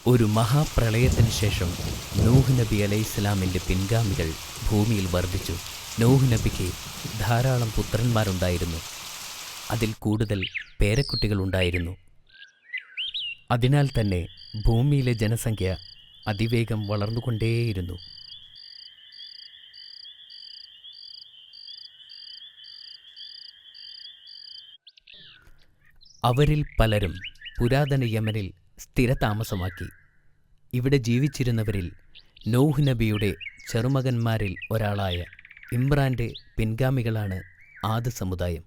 ഒരു മഹാപ്രളയത്തിന് ശേഷം നൂഹ് നബി അലൈഹിസ്സലാമിൻ്റെ പിൻഗാമികൾ ഭൂമിയിൽ വർദ്ധിച്ചു. നൂഹ് നബിക്ക് ധാരാളം പുത്രന്മാരുണ്ടായിരുന്നു. അതിൽ കൂടുതൽ പേരക്കുട്ടികളുണ്ടായിരുന്നു. അതിനാൽ തന്നെ ഭൂമിയിലെ ജനസംഖ്യ അതിവേഗം വളർന്നുകൊണ്ടേയിരുന്നു. അവരിൽ പലരും പുരാതന യമനിൽ സ്ഥിരതാമസമാക്കി. ഇവിടെ ജീവിച്ചിരുന്നവരിൽ നൂഹ് നബിയുടെ ചെറുമകന്മാരിൽ ഒരാളായ ഇമ്രാൻ്റെ പിൻഗാമികളാണ് ആദ് സമുദായം.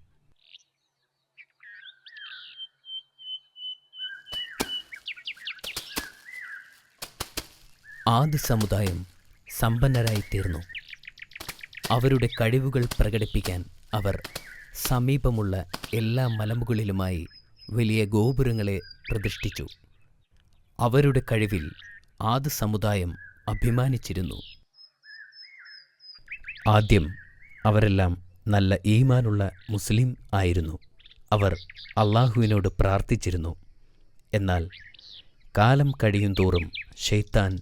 ആദ് സമുദായം സമ്പന്നരായിത്തീർന്നു. അവരുടെ കഴിവുകൾ പ്രകടിപ്പിക്കാൻ അവർ സമീപമുള്ള എല്ലാ മലമുകളിലുമായി വലിയ ഗോപുരങ്ങളെ പ്രതിഷ്ഠിച്ചു. അവരുടെ കഴിവിൽ ആദ് സമുദായം അഭിമാനിച്ചിരുന്നു. ആദ്യം അവരെല്ലാം നല്ല ഈമാനുള്ള മുസ്ലിം ആയിരുന്നു. അവർ അള്ളാഹുവിനോട് പ്രാർത്ഥിച്ചിരുന്നു. എന്നാൽ കാലം കഴിയുന്തോറും ശൈത്താൻ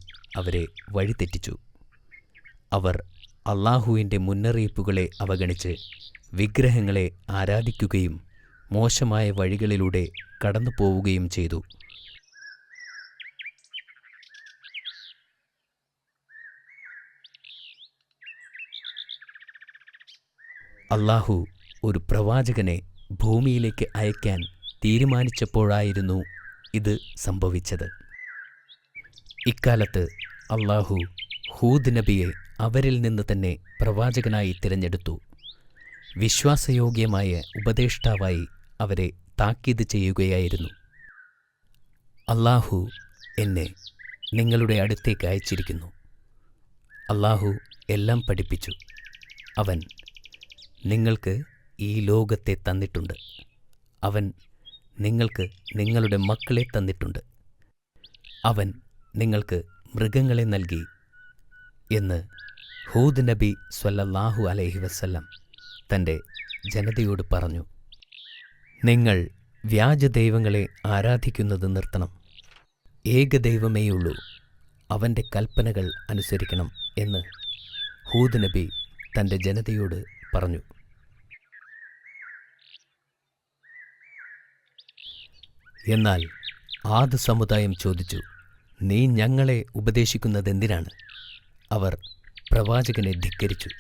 അവരെ വഴിതെറ്റിച്ചു. അവർ അള്ളാഹുവിൻ്റെ മുന്നറിയിപ്പുകളെ അവഗണിച്ച് വിഗ്രഹങ്ങളെ ആരാധിക്കുകയും മോശമായ വഴികളിലൂടെ കടന്നു പോവുകയും ചെയ്തു. അള്ളാഹു ഒരു പ്രവാചകനെ ഭൂമിയിലേക്ക് അയക്കാൻ തീരുമാനിച്ചപ്പോഴായിരുന്നു ഇത് സംഭവിച്ചത്. ഇക്കാലത്ത് അള്ളാഹു ഹൂദ് നബിയെ അവരിൽ നിന്ന് തന്നെ പ്രവാചകനായി തിരഞ്ഞെടുത്തു. വിശ്വാസയോഗ്യമായ ഉപദേഷ്ടാവായി അവരെ താക്കീത് ചെയ്യുകയായിരുന്നു. അള്ളാഹു എന്നെ നിങ്ങളുടെ അടുത്തേക്ക് അയച്ചിരിക്കുന്നു. അള്ളാഹു എല്ലാം പഠിപ്പിച്ചു. അവൻ നിങ്ങൾക്ക് ഈ ലോകത്തെ തന്നിട്ടുണ്ട്. അവൻ നിങ്ങൾക്ക് നിങ്ങളുടെ മക്കളെ തന്നിട്ടുണ്ട്. അവൻ നിങ്ങൾക്ക് മൃഗങ്ങളെ നൽകി എന്ന് ഹൂദ് നബി സ്വല്ലല്ലാഹു അലൈഹി വസല്ലം തൻ്റെ ജനതയോട് പറഞ്ഞു. നിങ്ങൾ വ്യാജദൈവങ്ങളെ ആരാധിക്കുന്നത് നിർത്തണം. ഏകദൈവമേയുള്ളൂ, അവൻ്റെ കൽപ്പനകൾ അനുസരിക്കണം എന്ന് ഹൂദ് നബി തൻ്റെ ജനതയോട് പറഞ്ഞു. എന്നാൽ ആദ് സമുദായം ചോദിച്ചു, നീ ഞങ്ങളെ ഉപദേശിക്കുന്നതെന്തിനാണ്? അവർ പ്രവാചകനെ ധിക്കരിച്ചു.